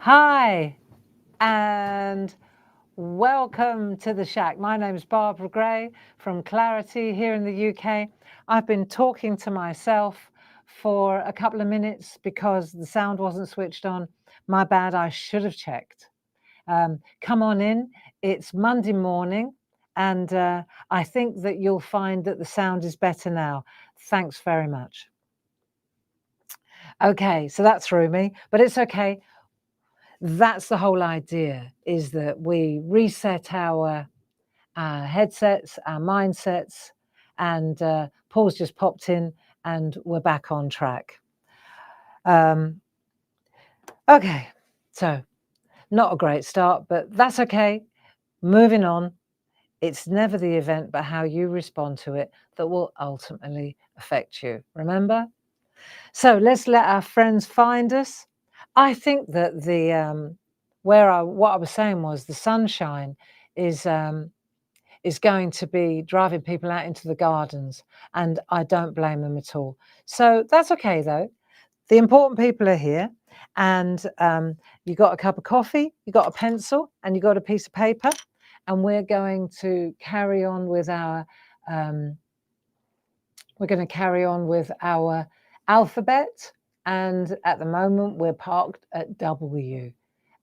Hi, and welcome to the Shack. My name is Barbara Gray from Clarity here in the UK. I've been talking to myself for a couple of minutes because the sound wasn't switched on. My bad, I should have checked. Come on in. It's Monday morning, and I think that you'll find that the sound is better now. Thanks very much. Okay, so that threw me, but it's okay. That's the whole idea, is that we reset our headsets, our mindsets, and Paul's just popped in and we're back on track. Okay, so not a great start, but that's okay. Moving on. It's never the event, but how you respond to it that will ultimately affect you. Remember? So let's let our friends find us. I think that the what I was saying was the sunshine is going to be driving people out into the gardens, and I don't blame them at all. So that's okay though. The important people are here, and you got a cup of coffee, you got a pencil, and you got a piece of paper, and we're going to carry on with our alphabet, and at the moment we're parked at W,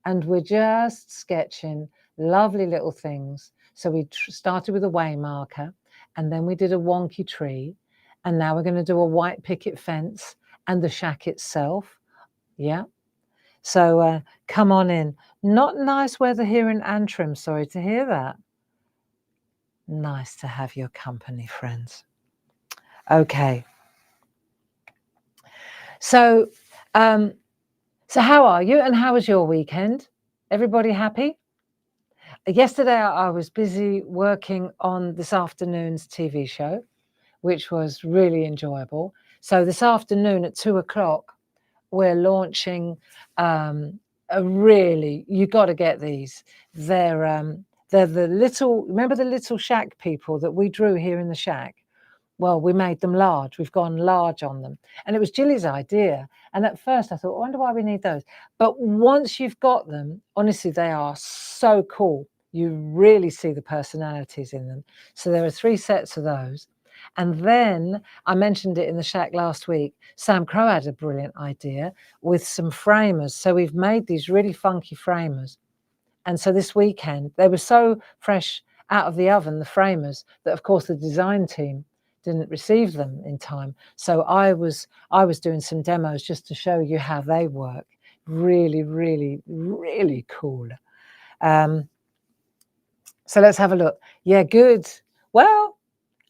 and we're just sketching lovely little things. So we started with a way marker, and then we did a wonky tree, and now we're going to do a white picket fence and the shack itself. Yeah. So come on in. Not nice weather here in Antrim. Sorry to hear that. Nice to have your company, friends. Okay. So how are you, and how was your weekend? Everybody happy? Yesterday I was busy working on this afternoon's TV show, which was really enjoyable. So this afternoon at 2:00, we're launching you got to get these. They're the little, remember the little shack people that we drew here in the shack? Well, we made them large. We've gone large on them. And it was Gilly's idea. And at first I thought, I wonder why we need those. But once you've got them, honestly, they are so cool. You really see the personalities in them. So there are 3 sets of those. And then I mentioned it in the shack last week. Sam Crow had a brilliant idea with some framers. So we've made these really funky framers. And so this weekend, they were so fresh out of the oven, the framers, that of course the design team didn't receive them in time. So I was doing some demos just to show you how they work. Really, really, really cool. So let's have a look. Yeah, good. Well,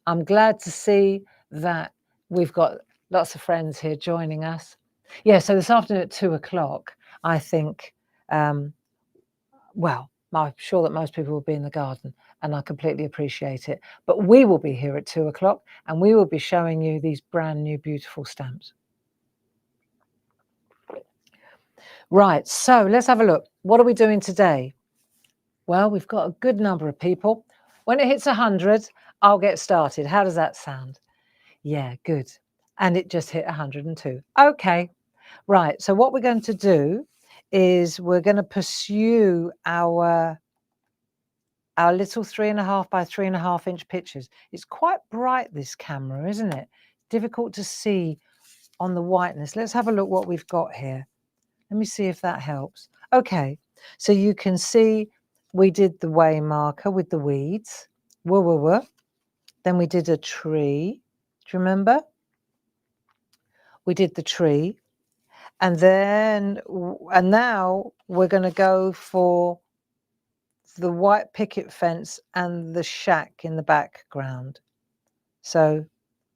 I'm glad to see that we've got lots of friends here joining us. Yeah, so this afternoon at 2:00, I think, well, I'm sure that most people will be in the garden, and I completely appreciate it. But we will be here at 2:00, and we will be showing you these brand new beautiful stamps. Right, so let's have a look. What are we doing today? Well, we've got a good number of people. When it hits 100, I'll get started. How does that sound? Yeah, good. And it just hit 102. Okay, right. So what we're going to do is we're going to pursue our little 3.5 by 3.5 inch pictures. It's quite bright, this camera, isn't it? Difficult to see on the whiteness. Let's have a look what we've got here. Let me see if that helps. Okay, so you can see we did the way marker with the weeds. Then we did a tree. Do you remember? We did the tree. And now we're going to go for the white picket fence and the shack in the background. So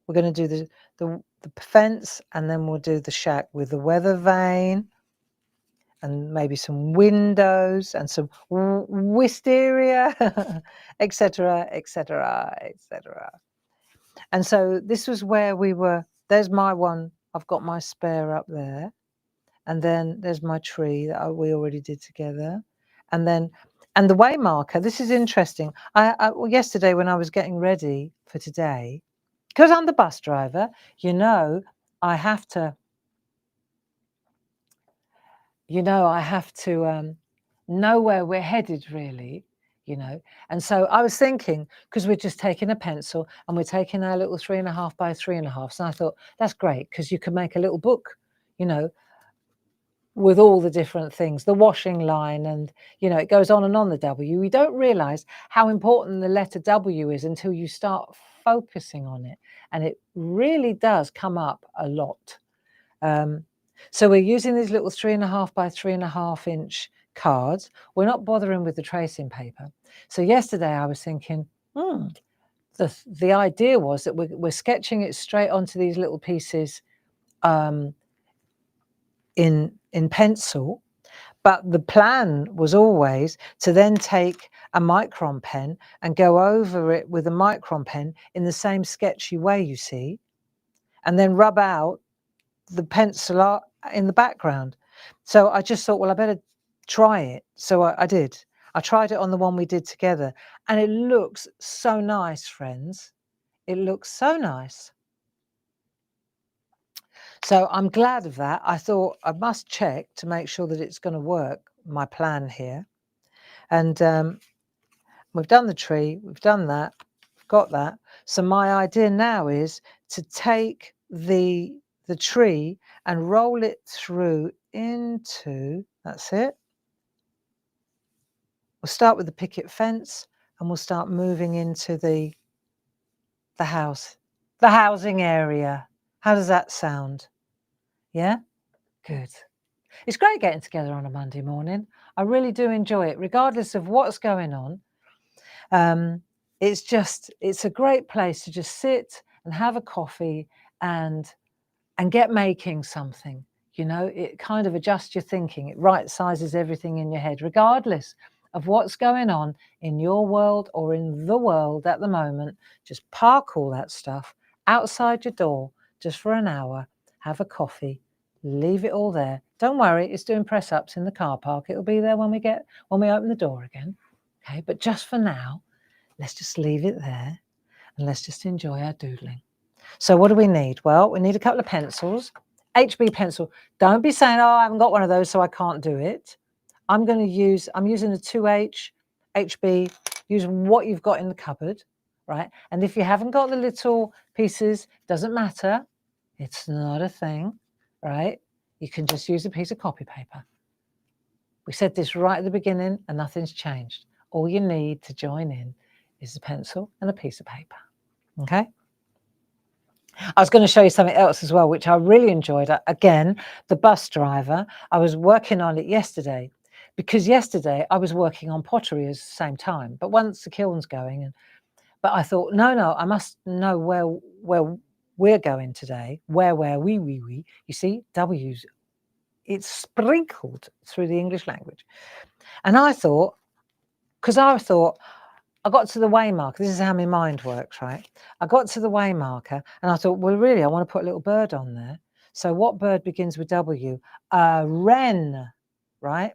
we're going to do the fence, and then we'll do the shack with the weather vane and maybe some windows and some wisteria, etc., etc., etc. And so this was where we were. There's my one. I've got my spare up there. And then there's my tree that we already did together. And the way marker, this is interesting. Yesterday when I was getting ready for today, because I'm the bus driver, I have to you know, I have to know where we're headed, really, you know. And so I was thinking, because we're just taking a pencil and we're taking our little 3.5 by 3.5. And I thought, that's great, because you can make a little book, you know, with all the different things, the washing line, and, you know, it goes on and on, the W. You don't realize how important the letter W is until you start focusing on it. And it really does come up a lot. So we're using these little 3.5 by 3.5 inch cards. We're not bothering with the tracing paper. So yesterday I was thinking, the idea was that we're sketching it straight onto these little pieces in pencil. But the plan was always to then take a micron pen and go over it with a micron pen in the same sketchy way, you see, and then rub out the pencil art in the background. So I just thought, well, I better try it. So I did. I tried it on the one we did together, and it looks so nice, friends. It looks so nice. So I'm glad of that. I thought I must check to make sure that it's going to work, my plan here. And we've done the tree, we've done that, we've got that. So my idea now is to take the tree and roll it through into, that's it. We'll start with the picket fence and we'll start moving into the house, the housing area. How does that sound? Yeah? Good. It's great getting together on a Monday morning. I really do enjoy it, regardless of what's going on. It's a great place to just sit and have a coffee and get making something. You know, it kind of adjusts your thinking. It right sizes everything in your head, regardless of what's going on in your world or in the world at the moment. Just park all that stuff outside your door just for an hour, have a coffee, leave it all there. Don't worry, it's doing press ups in the car park. It'll be there when we open the door again. Okay, but just for now, let's just leave it there and let's just enjoy our doodling. So what do we need? Well, we need a couple of pencils. HB pencil. Don't be saying, oh, I haven't got one of those, so I can't do it. I'm using a 2H, HB. Use what you've got in the cupboard, right? And if you haven't got the little pieces, doesn't matter. It's not a thing, right? You can just use a piece of copy paper. We said this right at the beginning and nothing's changed. All you need to join in is a pencil and a piece of paper, okay? I was going to show you something else as well, which I really enjoyed. Again, the bus driver. I was working on it yesterday because yesterday I was working on pottery at the same time. But once the kiln's going, but I thought, no, I must know where we're going today. Where we. You see, W's. It's sprinkled through the English language. And I thought, I got to the way marker. This is how my mind works, right? I got to the way marker and I thought, well, really, I want to put a little bird on there. So what bird begins with W? A wren, right?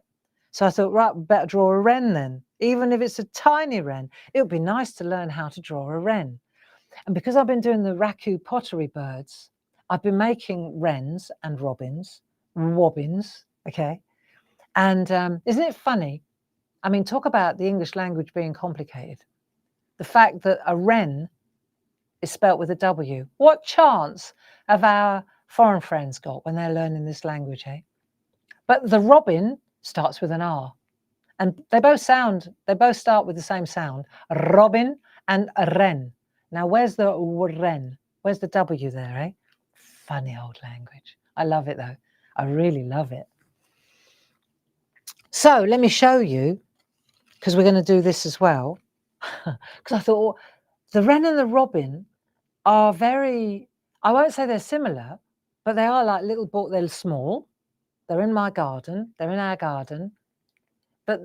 So I thought, right, better draw a wren then. Even if it's a tiny wren, it would be nice to learn how to draw a wren. And because I've been doing the raku pottery birds, I've been making wrens and robins, okay? And isn't it funny? I mean, talk about the English language being complicated. The fact that a wren is spelt with a W. What chance have our foreign friends got when they're learning this language, eh? But the robin starts with an R. And they both start with the same sound. Robin and a wren. Now, where's the wren? Where's the W there, eh? Funny old language. I love it, though. I really love it. So let me show you, because we're going to do this as well. Because I thought, the wren and the robin are very, I won't say they're similar, but they are like they're small. They're in my garden. They're in our garden. But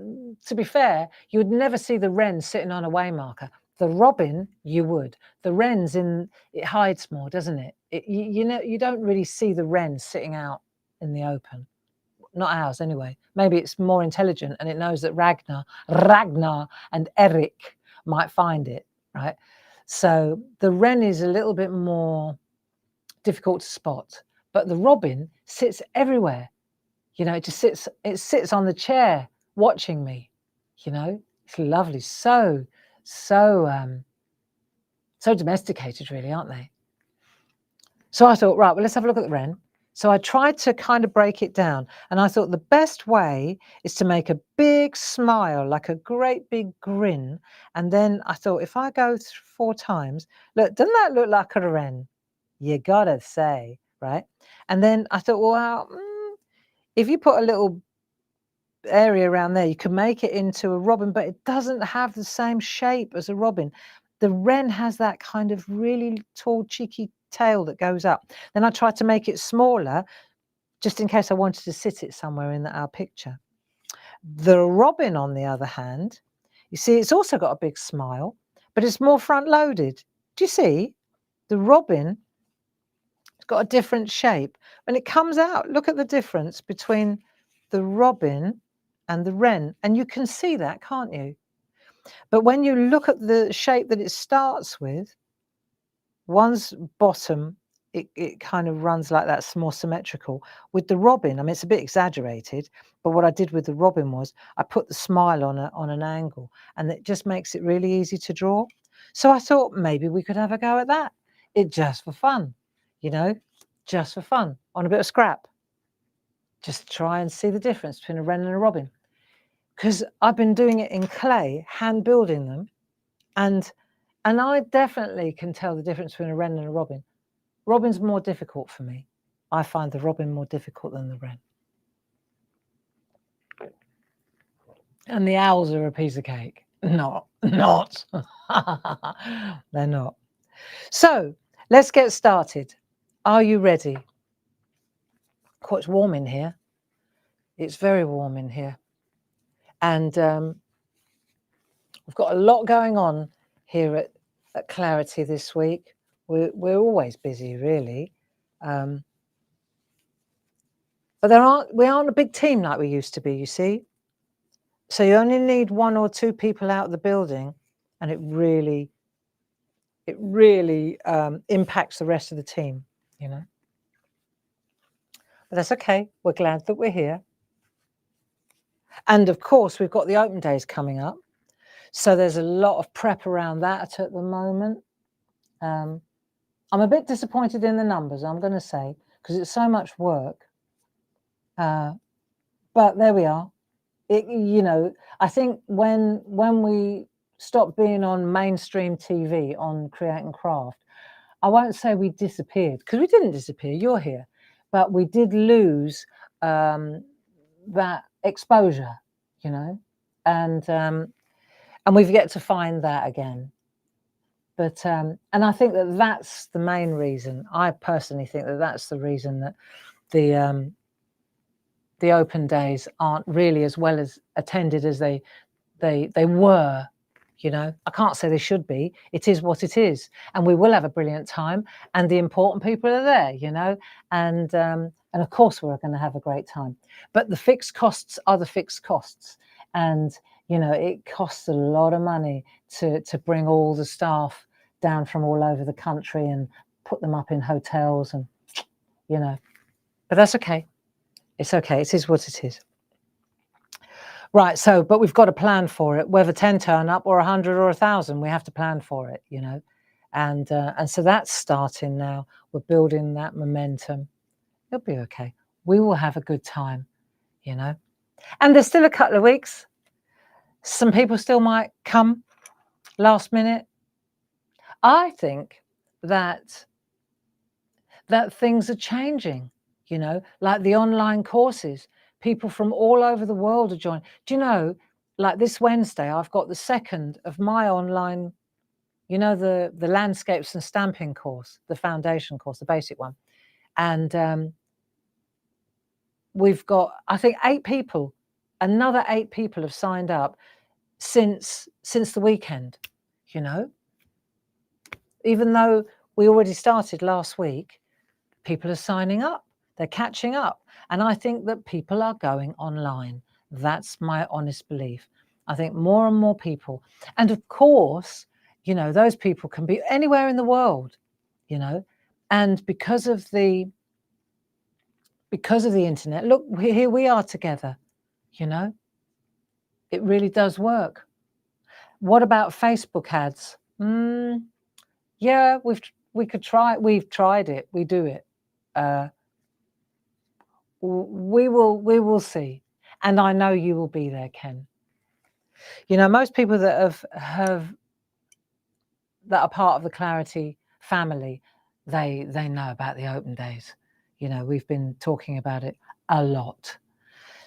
to be fair, you would never see the wren sitting on a way marker. The robin, you would. The wren's it hides more, doesn't it? You don't really see the wren sitting out in the open. Not ours anyway. Maybe it's more intelligent and it knows that Ragnar and Eric might find it, right? So the wren is a little bit more difficult to spot, but the robin sits everywhere. You know, it sits on the chair watching me, you know. It's lovely. So domesticated, really, aren't they? So I thought, right, well, let's have a look at the wren. So I tried to kind of break it down, and I thought the best way is to make a big smile, like a great big grin. And then I thought, if I go 4 times, look, doesn't that look like a wren? You gotta say, right? And then I thought, well, if you put a little area around there, you can make it into a robin, but it doesn't have the same shape as a robin. The wren has that kind of really tall, cheeky tail that goes up. Then I tried to make it smaller, just in case I wanted to sit it somewhere in our picture. The robin, on the other hand, you see, it's also got a big smile, but it's more front-loaded. Do you see? The robin has got a different shape. When it comes out, look at the difference between the robin and the wren, and you can see that, can't you? But when you look at the shape that it starts with, one's bottom, it kind of runs like that, it's more symmetrical. With the robin, I mean, it's a bit exaggerated, but what I did with the robin was I put the smile on an angle, and it just makes it really easy to draw. So I thought maybe we could have a go at that. It just for fun, you know, just for fun, on a bit of scrap. Just try and see the difference between a wren and a robin. Because I've been doing it in clay, hand building them, and I definitely can tell the difference between a wren and a robin. Robin's more difficult for me. I find the robin more difficult than the wren. And the owls are a piece of cake. Not. They're not. So let's get started. Are you ready? Quite warm in here. It's very warm in here. And we've got a lot going on here at Clarity this week. We're always busy, really. But we aren't a big team like we used to be, you see. So you only need 1 or 2 people out of the building, and it really impacts the rest of the team, you know. But that's okay. We're glad that we're here. And of course, we've got the open days coming up. So there's a lot of prep around that at the moment. I'm a bit disappointed in the numbers, I'm going to say, because it's so much work. But there we are. You know, I think when we stopped being on mainstream TV on Create and Craft, I won't say we disappeared, because we didn't disappear. You're here, but we did lose that exposure, you know, and we've yet to find that again. But and I think that that's the main reason. I personally think that that's the reason that the open days aren't really as well as attended as they were. You know, I can't say they should be. It is what it is, and we will have a brilliant time, and the important people are there, you know, and of course we're going to have a great time. But the fixed costs are the fixed costs, and you know, it costs a lot of money to bring all the staff down from all over the country and put them up in hotels, and you know, but that's okay. It's okay. It is what it is. Right, so, but we've got to plan for it, whether 10 turn up or 100 or 1,000, we have to plan for it, you know, and so that's starting now. We're building that momentum. It'll be okay. We will have a good time, you know, and there's still a couple of weeks. Some people still might come last minute. I think that things are changing, you know, like the online courses. People from all over the world are joining. Do you know, like this Wednesday, I've got the second of my online, you know, the landscapes and stamping course, the foundation course, the basic one. And we've got, I think, 8 people, another 8 people have signed up since the weekend, you know. Even though we already started last week, people are signing up. They're catching up. And I think that people are going online. That's my honest belief. I think more and more people. And of course, you know, those people can be anywhere in the world, you know. And because of the because of the internet. Look, here we are together, you know. It really does work. What about Facebook ads? Yeah, we could try. We've tried it. We do it. We will see. And I know you will be there, Ken. You know, most people that have that are part of the Clarity family, they know about the open days. You know, we've been talking about it a lot.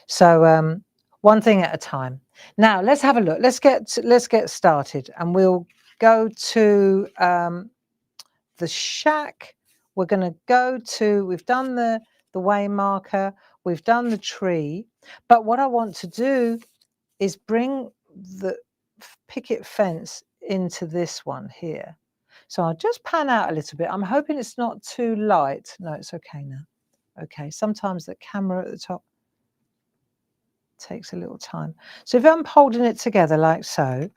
So one thing at a time. Now let's have a look. Let's get started, and we'll go to the SHAC. We're going to go to. We've done the way marker. We've done the tree. But what I want to do is bring the picket fence into this one here. So I'll just pan out a little bit. I'm hoping it's not too light. No, it's okay now. Okay, sometimes the camera at the top takes a little time. So if I'm holding it together like so,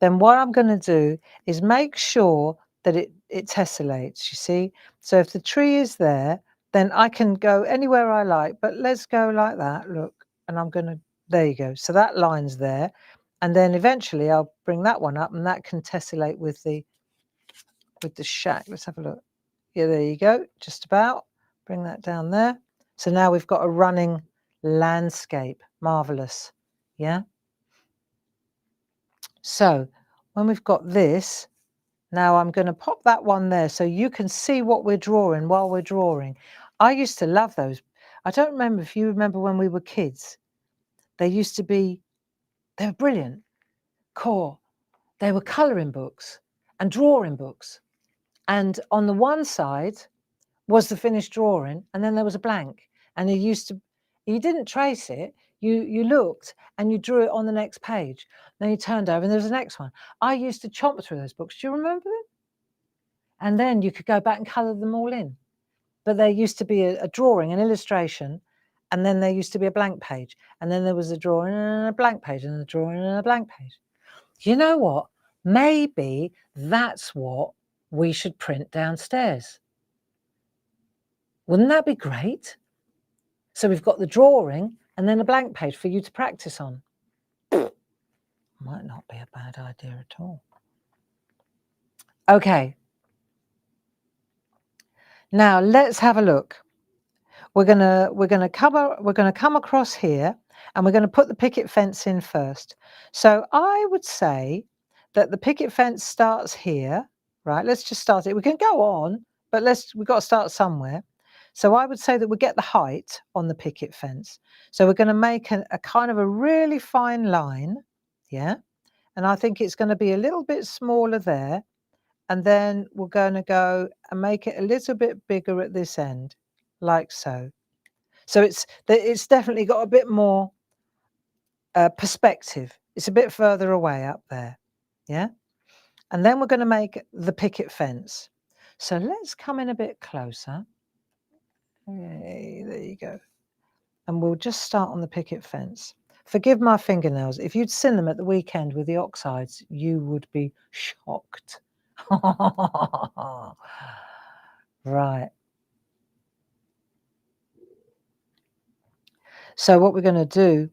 then what I'm going to do is make sure that it tessellates, you see. So if the tree is there, then I can go anywhere I like, but let's go like that, look. And I'm going to, there you go. So that line's there. And then eventually I'll bring that one up, and that can tessellate with the SHAC. Let's have a look. Yeah, there you go. Just about. Bring that down there. So now we've got a running landscape. Marvelous. Yeah. So when we've got this, now I'm going to pop that one there so you can see what we're drawing while we're drawing. I used to love those. I don't remember if you remember when we were kids. They used to be, they were brilliant. Core. They were colouring books and drawing books. And on the one side was the finished drawing, and then there was a blank. And you didn't trace it. You looked and you drew it on the next page. Then you turned over and there was the next one. I used to chomp through those books. Do you remember them? And then you could go back and colour them all in. But there used to be a drawing, an illustration, and then there used to be a blank page. And then there was a drawing and a blank page, and a drawing and a blank page. You know what? Maybe that's what we should print downstairs. Wouldn't that be great? So we've got the drawing and then a blank page for you to practice on. Might not be a bad idea at all. Okay. Now let's have a look. We're gonna come across here, and we're going to put the picket fence in first. So I would say that the picket fence starts here, right? Let's just start it. We can go on, but we've got to start somewhere. So I would say that we get the height on the picket fence. So we're going to make a kind of a really fine line, yeah? And I think it's going to be a little bit smaller there. And then we're going to go and make it a little bit bigger at this end, like so. So it's definitely got a bit more perspective. It's a bit further away up there, yeah? And then we're going to make the picket fence. So let's come in a bit closer. Okay, there you go. And we'll just start on the picket fence. Forgive my fingernails. If you'd seen them at the weekend with the oxides, you would be shocked. Right. So what we're going to do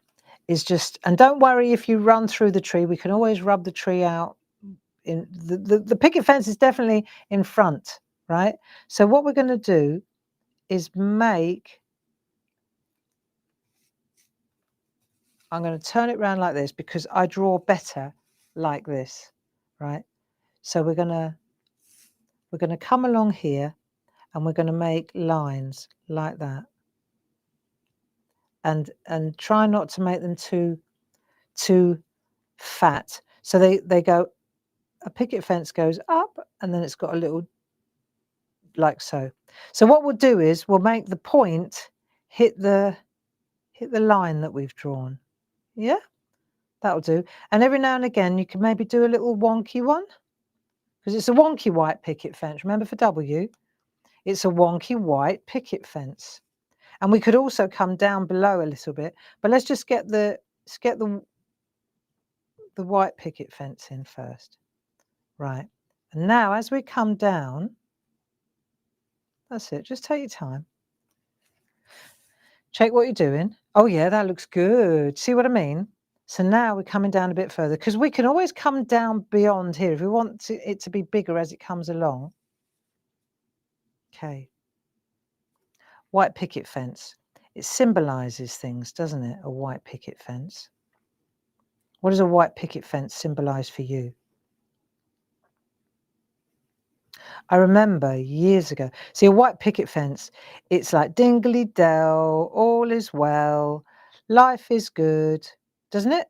is just, and don't worry if you run through the tree, we can always rub the tree out. In the picket fence is definitely in front, right? So what we're going to do is I'm going to turn it around like this because I draw better like this, right? So we're going to come along here, and we're going to make lines like that, and try not to make them too fat. So they go, a picket fence goes up, and then it's got a little like so. So what we'll do is we'll make the point hit the line that we've drawn. Yeah, that'll do. And every now and again you can maybe do a little wonky one, because it's a wonky white picket fence. Remember, for W, it's a wonky white picket fence. And we could also come down below a little bit, but let's just get the white picket fence in first. Right. And now as we come down, that's it, just take your time. Check what you're doing. Oh yeah, that looks good. See what I mean? So now we're coming down a bit further because we can always come down beyond here if we want it to be bigger as it comes along. Okay. White picket fence. It symbolises things, doesn't it? A white picket fence. What does a white picket fence symbolise for you? I remember years ago. See, a white picket fence, it's like dingly dell, all is well, life is good, doesn't it?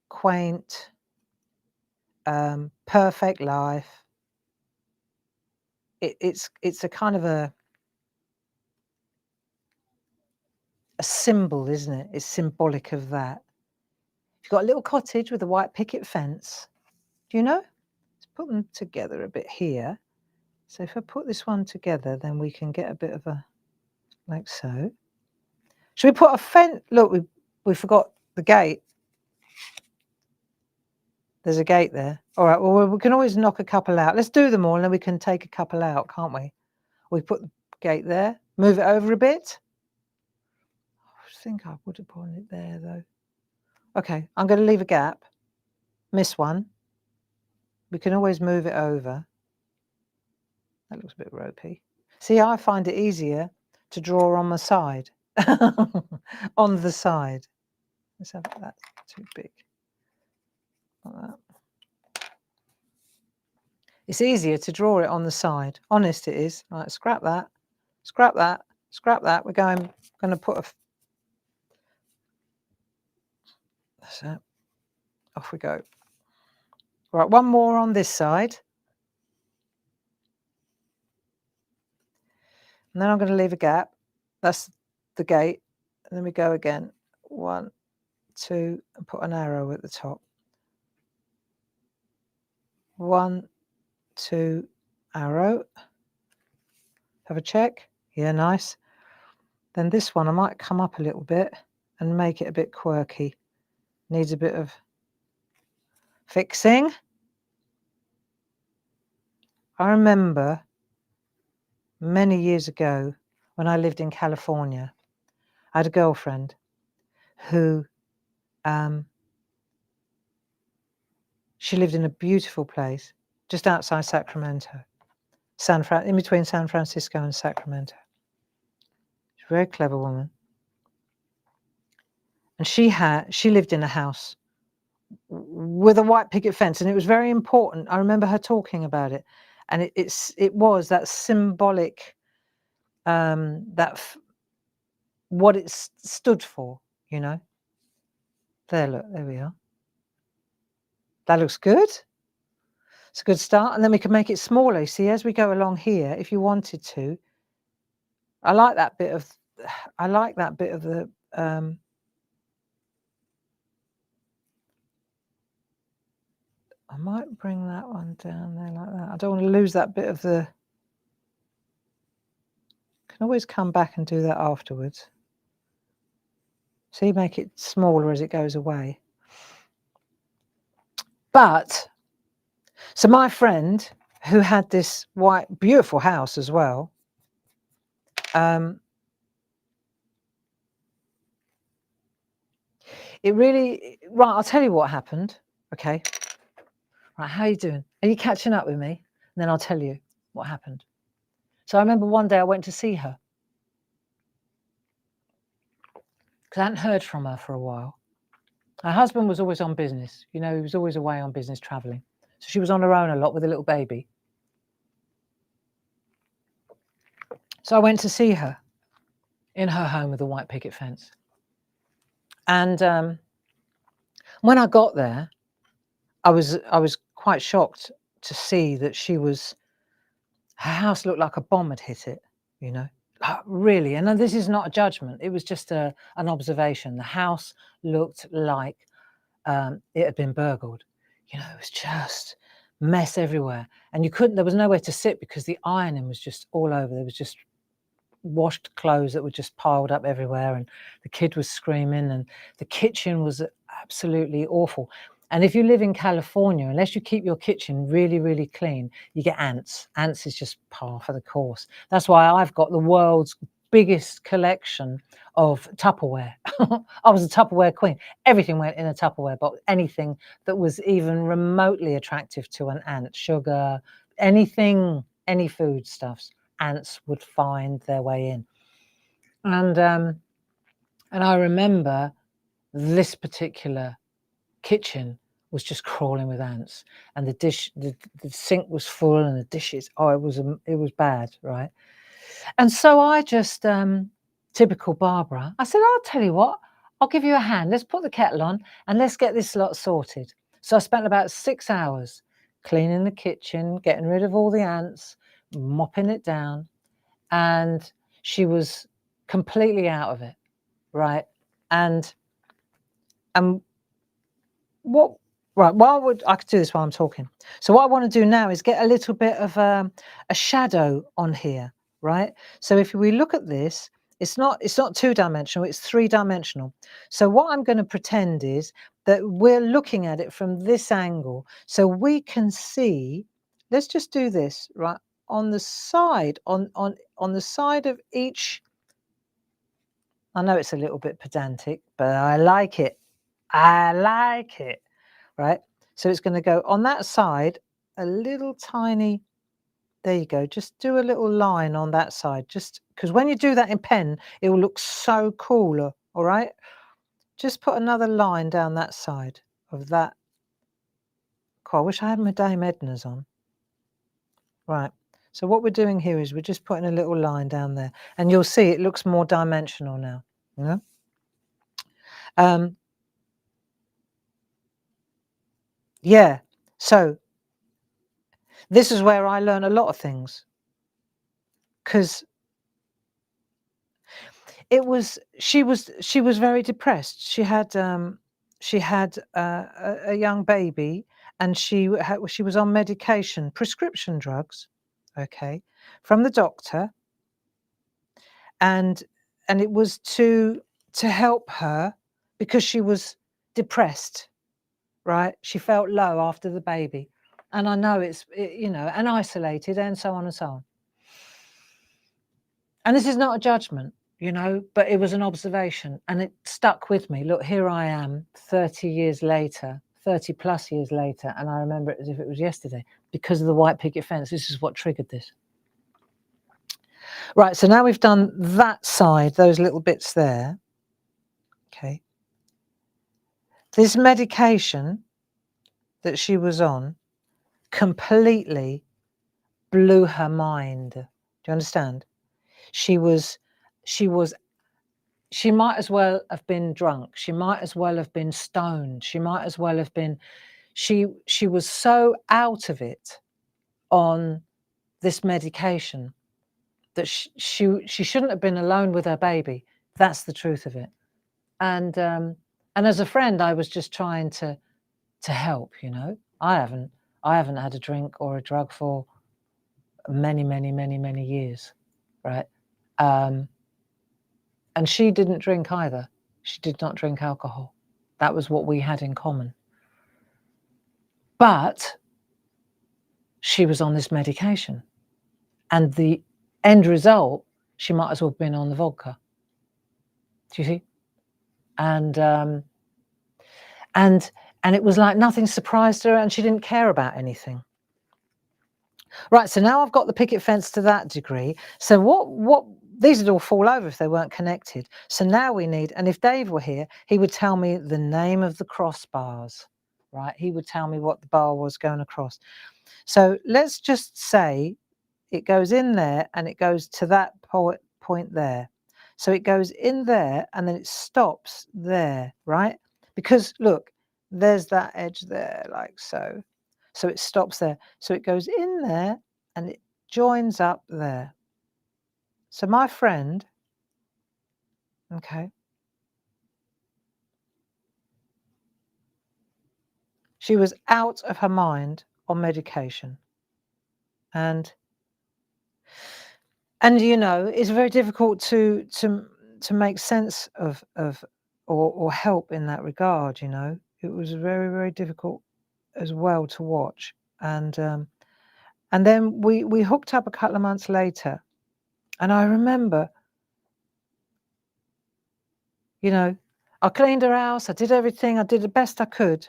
Quaint, perfect life. It's a kind of a symbol, isn't it? It's symbolic of that. You've got a little cottage with a white picket fence. Do you know? Let's put them together a bit here. So if I put this one together, then we can get a bit of a, like so. Should we put a fence? Look, we forgot the gate. There's a gate there. All right, well, we can always knock a couple out. Let's do them all and then we can take a couple out, can't we? We put the gate there, move it over a bit. I think I would have put it there though. Okay, I'm going to leave a gap. Miss one. We can always move it over. That looks a bit ropey. See, I find it easier to draw on the side. On the side. Let's have that too big. Like that. It's easier to draw it on the side. Honest it is. Right, scrap that. Scrap that. Scrap that. We're going to put a... That's it. Off we go. Right, one more on this side. And then I'm going to leave a gap. That's the gate. And then we go again. 1, 2, and put an arrow at the top. 1, 2, arrow. Have a check. Yeah, nice. Then this one, I might come up a little bit and make it a bit quirky. Needs a bit of fixing. I remember many years ago when I lived in California, I had a girlfriend who she lived in a beautiful place just outside Sacramento, in between San Francisco and Sacramento. She's a very clever woman. And she lived in a house with a white picket fence, and it was very important. I remember her talking about it, and it was that symbolic, what it stood for, you know. There, look, there we are. That looks good. It's a good start, and then we can make it smaller. You see, as we go along here, if you wanted to, I like that bit of the. I might bring that one down there like that. I don't want to lose that bit of the... Can always come back and do that afterwards. See, make it smaller as it goes away. But, so my friend who had this white, beautiful house as well, it really... Right, I'll tell you what happened, okay? Right, how are you doing? Are you catching up with me? And then I'll tell you what happened. So I remember one day I went to see her because I hadn't heard from her for a while. Her husband was always on business. You know, he was always away on business traveling. So she was on her own a lot with a little baby. So I went to see her in her home with a white picket fence. And when I got there, I was quite shocked to see that her house looked like a bomb had hit it, you know. Really, and this is not a judgment. It was just an observation. The house looked like it had been burgled. You know, it was just mess everywhere, and there was nowhere to sit because the ironing was just all over. There was just washed clothes that were just piled up everywhere, and the kid was screaming, and the kitchen was absolutely awful. And if you live in California, unless you keep your kitchen really, really clean, you get ants. Ants is just par for the course. That's why I've got the world's biggest collection of Tupperware. I was a Tupperware queen. Everything went in a Tupperware box. Anything that was even remotely attractive to an ant, sugar, anything, any foodstuffs, ants would find their way in. And I remember this particular kitchen was just crawling with ants, and the sink was full, and the dishes. Oh, it was bad, right? And so I just, typical Barbara, I said, I'll tell you what, I'll give you a hand. Let's put the kettle on and let's get this lot sorted. So I spent about 6 hours cleaning the kitchen, getting rid of all the ants, mopping it down, and she was completely out of it, right? And what, right, I could do this while I'm talking. So what I want to do now is get a little bit of a shadow on here, right? So if we look at this, it's not 2-dimensional, it's 3-dimensional. So what I'm going to pretend is that we're looking at it from this angle, so we can see. Let's just do this, right? On the side, on the side of each. I know it's a little bit pedantic, but I like it. I like it, right? So it's going to go on that side, a little tiny. There you go. Just do a little line on that side, just because when you do that in pen, it will look so cooler. All right. Just put another line down that side of that. God, I wish I had my Dame Edna's on. Right. So what we're doing here is we're just putting a little line down there, and you'll see it looks more dimensional now. You know? Yeah. So this is where I learn a lot of things, because she was very depressed. She had a young baby, and she was on medication, prescription drugs, okay, from the doctor, and it was to help her because she was depressed, right? She felt low after the baby, and I know and isolated, and so on and so on. And this is not a judgment, but it was an observation, and it stuck with me. Look, here I am 30 years later, 30 plus years later, and I remember it as if it was yesterday because of the white picket fence. This is what triggered this. Right, so now we've done that side, those little bits there. Okay. This medication that she was on completely blew her mind. Do you understand? She might as well have been drunk. She might as well have been stoned. She might as well have been. She was so out of it on this medication that she shouldn't have been alone with her baby. That's the truth of it. And as a friend, I was just trying to help. I haven't had a drink or a drug for many, many, many, many years, right? And she didn't drink either. She did not drink alcohol. That was what we had in common. But she was on this medication. And the end result, she might as well have been on the vodka. Do you see? And it was like nothing surprised her, and she didn't care about anything. Right, so now I've got the picket fence to that degree. So what these would all fall over if they weren't connected. So now we need, and if Dave were here, he would tell me the name of the crossbars, right? He would tell me what the bar was going across. So let's just say it goes in there and it goes to that point there. So it goes in there and then it stops there, right? Because look, there's that edge there, like so. So it stops there. So it goes in there and it joins up there. So my friend, okay, she was out of her mind on medication. And it's very difficult to make sense of or help in that regard. It was very, very difficult as well to watch. And then we hooked up a couple of months later, and I remember You know, I cleaned her house. I did everything. I did the best I could.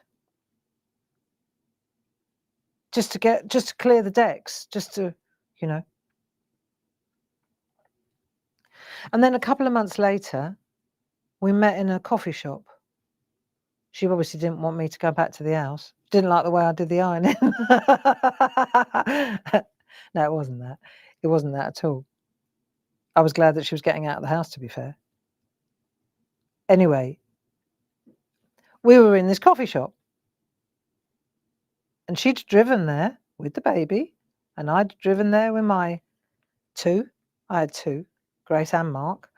Just to clear the decks, just to, you know. And then a couple of months later, we met in a coffee shop. She obviously didn't want me to go back to the house. Didn't like the way I did the ironing. No, it wasn't that. It wasn't that at all. I was glad that she was getting out of the house, to be fair. Anyway, we were in this coffee shop. And she'd driven there with the baby. And I'd driven there with my two. I had two, Grace and Mark.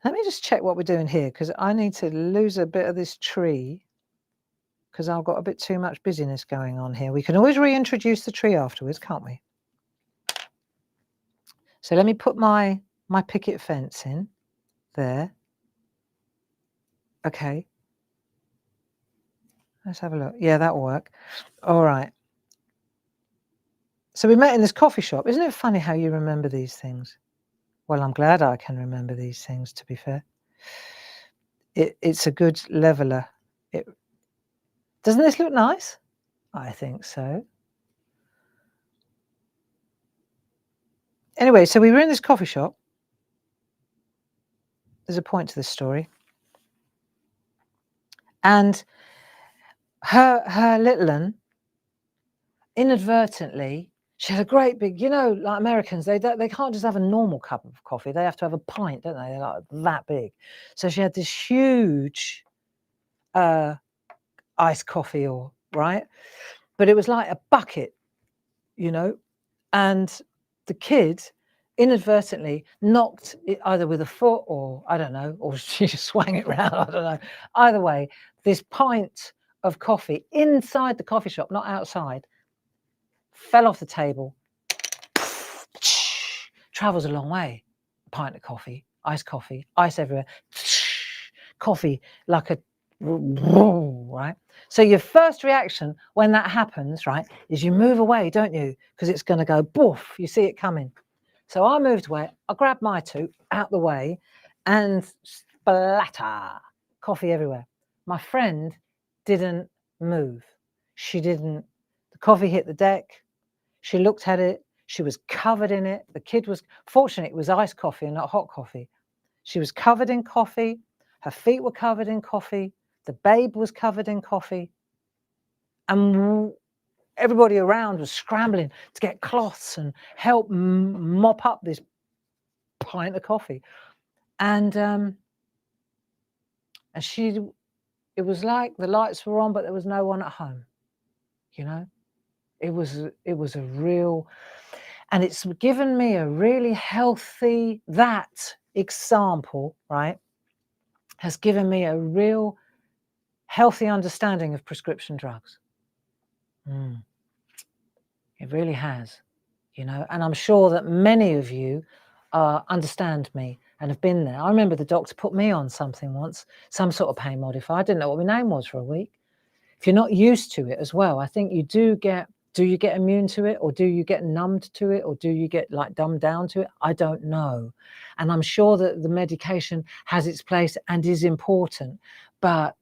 Let me just check what we're doing here, because I need to lose a bit of this tree, because I've got a bit too much busyness going on here. We can always reintroduce the tree afterwards, can't we? So let me put my picket fence in there. Okay. Let's have a look. Yeah, that'll work. All right. So we met in this coffee shop. Isn't it funny how you remember these things? Well, I'm glad I can remember these things, to be fair. It's a good leveler. Doesn't this look nice? I think so. Anyway, so we were in this coffee shop. There's a point to this story. And her little one, inadvertently, she had a great big, you know, like Americans, they can't just have a normal cup of coffee. They have to have a pint, don't they? They're like that big. So she had this huge iced coffee, right? But it was like a bucket, you know, and the kid inadvertently knocked it either with a foot or I don't know, or she just swung it around. I don't know. Either way, this pint of coffee inside the coffee shop, not outside, fell off the table. Travels a long way. A pint of coffee, ice everywhere. Coffee like a right. So your first reaction when that happens, right, is you move away, don't you? Because it's going to go boof. You see it coming. So I moved away. I grabbed my two out the way, and splatter, coffee everywhere. My friend didn't move. She didn't. The coffee hit the deck. She looked at it. She was covered in it. The kid was, fortunately, it was iced coffee and not hot coffee. She was covered in coffee. Her feet were covered in coffee. The babe was covered in coffee. And everybody around was scrambling to get cloths and help mop up this pint of coffee. And it was like the lights were on, but there was no one at home. You know, it was a real, and it's given me a really healthy, that example, right, has given me a real healthy understanding of prescription drugs. It really has, you know, and I'm sure that many of you understand me and have been there. I remember the doctor put me on something once, some sort of pain modifier. I didn't know what my name was for a week. If you're not used to it as well, I think you do you get immune to it, or do you get numbed to it, or do you get like dumbed down to it? I don't know. And I'm sure that the medication has its place and is important. But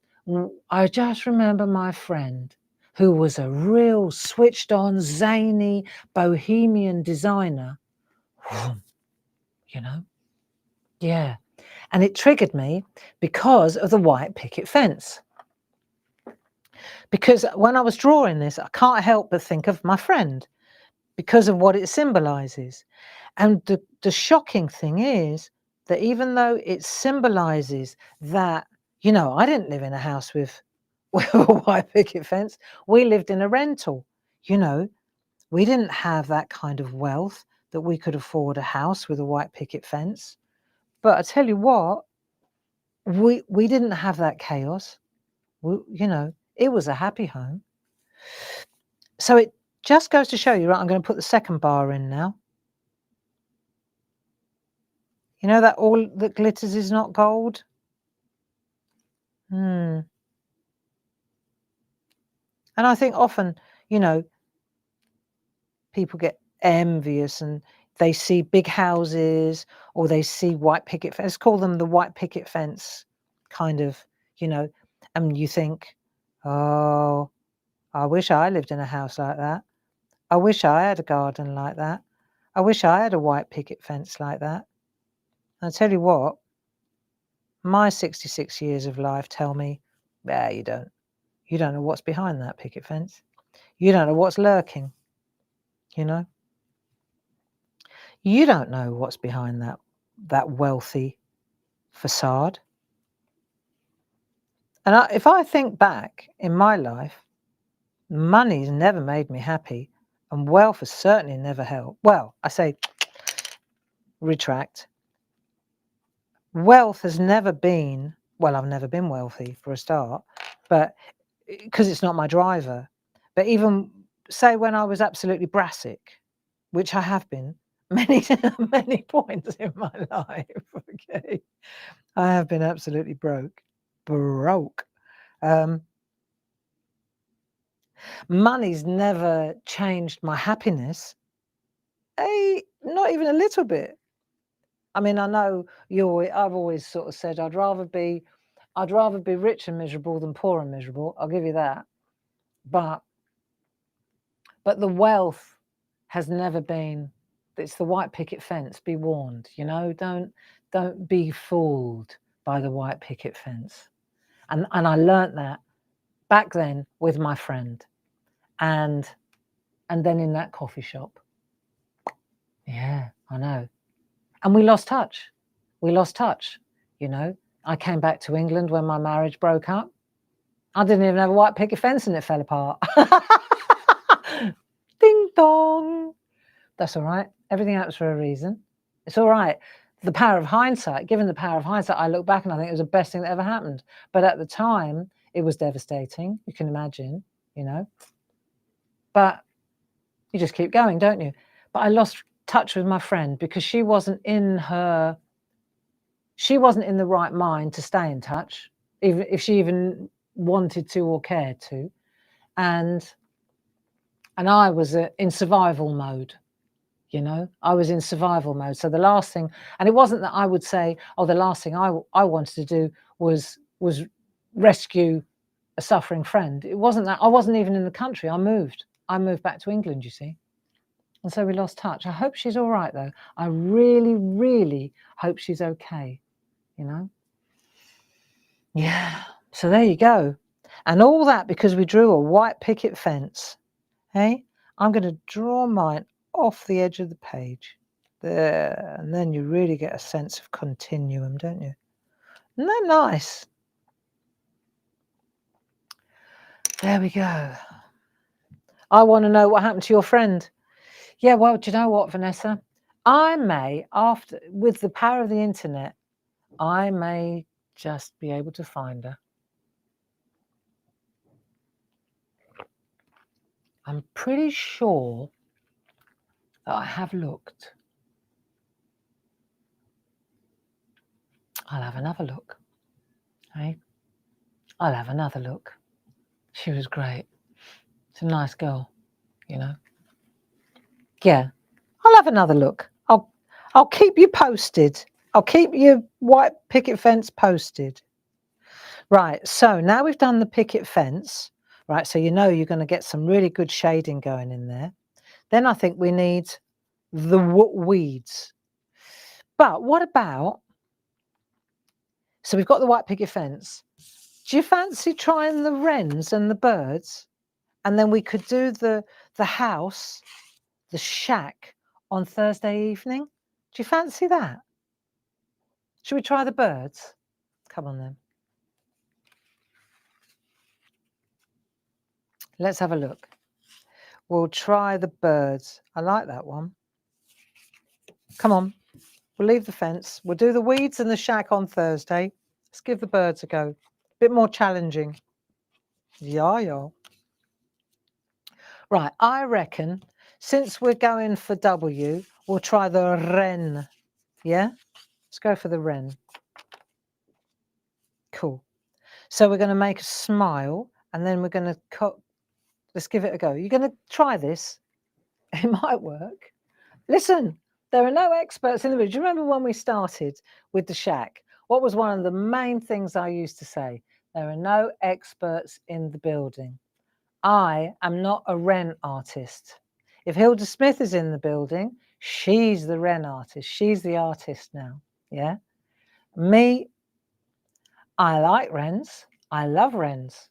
I just remember my friend, who was a real switched on, zany, bohemian designer, you know? Yeah. And it triggered me because of the white picket fence. Because when I was drawing this, I can't help but think of my friend because of what it symbolizes. And the shocking thing is that even though it symbolizes that, you know, I didn't live in a house with a white picket fence. We lived in a rental, you know. We didn't have that kind of wealth that we could afford a house with a white picket fence. But I tell you what, we didn't have that chaos. You know, it was a happy home. So it just goes to show you, right, I'm going to put the second bar in now. You know that all that glitters is not gold? And I think often, you know, people get envious and they see big houses or they see white picket fence. Let's call them the white picket fence kind of, you know, and you think, oh, I wish I lived in a house like that. I wish I had a garden like that. I wish I had a white picket fence like that. And I tell you what, my 66 years of life tell me, yeah, you don't. You don't know what's behind that picket fence. You don't know what's lurking, you know. You don't know what's behind that wealthy facade. And if I think back in my life, money's never made me happy, and wealth has certainly never helped. Well, I say, retract. Wealth has never been, well, I've never been wealthy for a start, but because it's not my driver. But even say when I was absolutely brassic, which I have been many, many points in my life, okay, I have been absolutely broke. Money's never changed my happiness, not even a little bit. I mean, I know I've always sort of said I'd rather be rich and miserable than poor and miserable. I'll give you that. But the wealth has never been. It's the white picket fence. Be warned. You know, don't be fooled by the white picket fence. And I learnt that back then with my friend, and then in that coffee shop. Yeah, I know. And we lost touch. You know. I came back to England when my marriage broke up. I didn't even have a white picket fence and it fell apart. Ding dong. That's all right. Everything happens for a reason. It's all right. The power of hindsight, given the power of hindsight, I look back and I think it was the best thing that ever happened. But at the time, it was devastating. You can imagine, you know. But you just keep going, don't you? But I lost touch with my friend because she wasn't in the right mind to stay in touch, even if she even wanted to or cared to. And I was in survival mode. You know, I was in survival mode. So the last thing, and it wasn't that I would say, oh, the last thing I wanted to do was rescue a suffering friend. It wasn't that. I wasn't even in the country. I moved back to England, you see. And so we lost touch. I hope she's all right, though. I really, really hope she's okay, you know. Yeah, so there you go. And all that because we drew a white picket fence. Hey, I'm going to draw mine off the edge of the page. There, and then you really get a sense of continuum, don't you? Isn't that nice? There we go. I want to know what happened to your friend. Yeah, well, do you know what, Vanessa? I may, with the power of the internet, I may just be able to find her. I'm pretty sure that I have looked. I'll have another look. Hey, I'll have another look. She was great. She's a nice girl, you know. Yeah, I'll have another look. I'll keep you posted. I'll keep your white picket fence posted. Right, so now we've done the picket fence, right, so you know you're going to get some really good shading going in there. Then I think we need the weeds. But what about, so we've got the white picket fence. Do you fancy trying the wrens and the birds? And then we could do the house, the shack, on Thursday evening. Do you fancy that? Should we try the birds? Come on then. Let's have a look. We'll try the birds. I like that one. Come on. We'll leave the fence. We'll do the weeds and the shack on Thursday. Let's give the birds a go. A bit more challenging. Yeah. Right, I reckon since we're going for W, we'll try the wren. Yeah? Let's go for the wren. Cool. So we're going to make a smile and then we're going to cut. Let's give it a go. You're going to try this. It might work. Listen, there are no experts in the room. Do you remember when we started with the shack? What was one of the main things I used to say? There are no experts in the building. I am not a Wren artist. If Hilda Smith is in the building, she's the Wren artist. She's the artist now. Yeah. Me, I like Wrens. I love Wrens.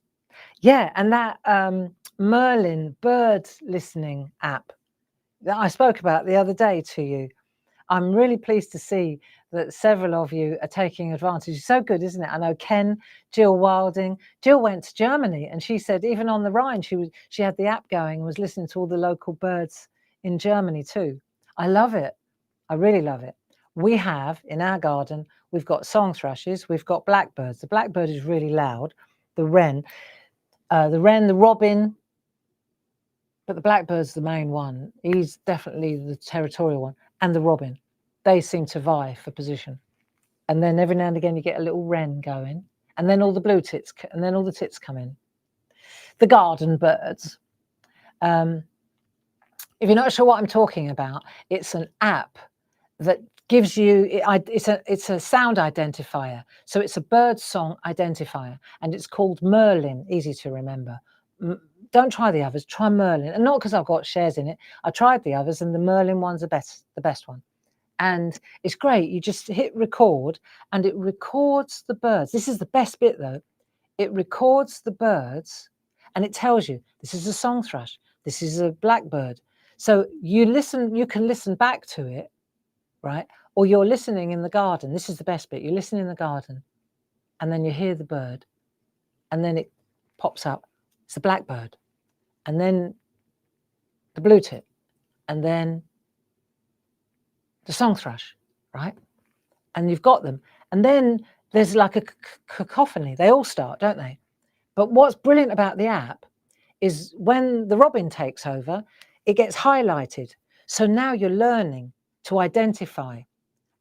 Yeah. And that Merlin bird listening app that I spoke about the other day to you, I'm really pleased to see that several of you are taking advantage. It's so good, isn't it? I know Ken, Jill Wilding. Jill went to Germany and she said even on the Rhine, she had the app going and was listening to all the local birds in Germany too. I love it. I really love it. We have in our garden, we've got song thrushes, we've got blackbirds. The blackbird is really loud. The wren, the robin, but the blackbird's the main one. He's definitely the territorial one. And the robin. They seem to vie for position. And then every now and again you get a little wren going. And then all the blue tits, and then all the tits come in. The garden birds. If you're not sure what I'm talking about, it's an app that gives you, it's a sound identifier. So it's a bird song identifier. And it's called Merlin, easy to remember. Don't try the others, try Merlin. And not because I've got shares in it. I tried the others and the Merlin one's the best one. And it's great. You just hit record and it records the birds. This is the best bit though. It records the birds and it tells you this is a song thrush. This is a blackbird. So you can listen back to it, right? Or you're listening in the garden. This is the best bit. You listen in the garden and then you hear the bird and then it pops up. It's the blackbird. And then the blue tit, and then the song thrush, right? And you've got them. And then there's like a cacophony. They all start, don't they? But what's brilliant about the app is when the robin takes over, it gets highlighted. So now you're learning to identify.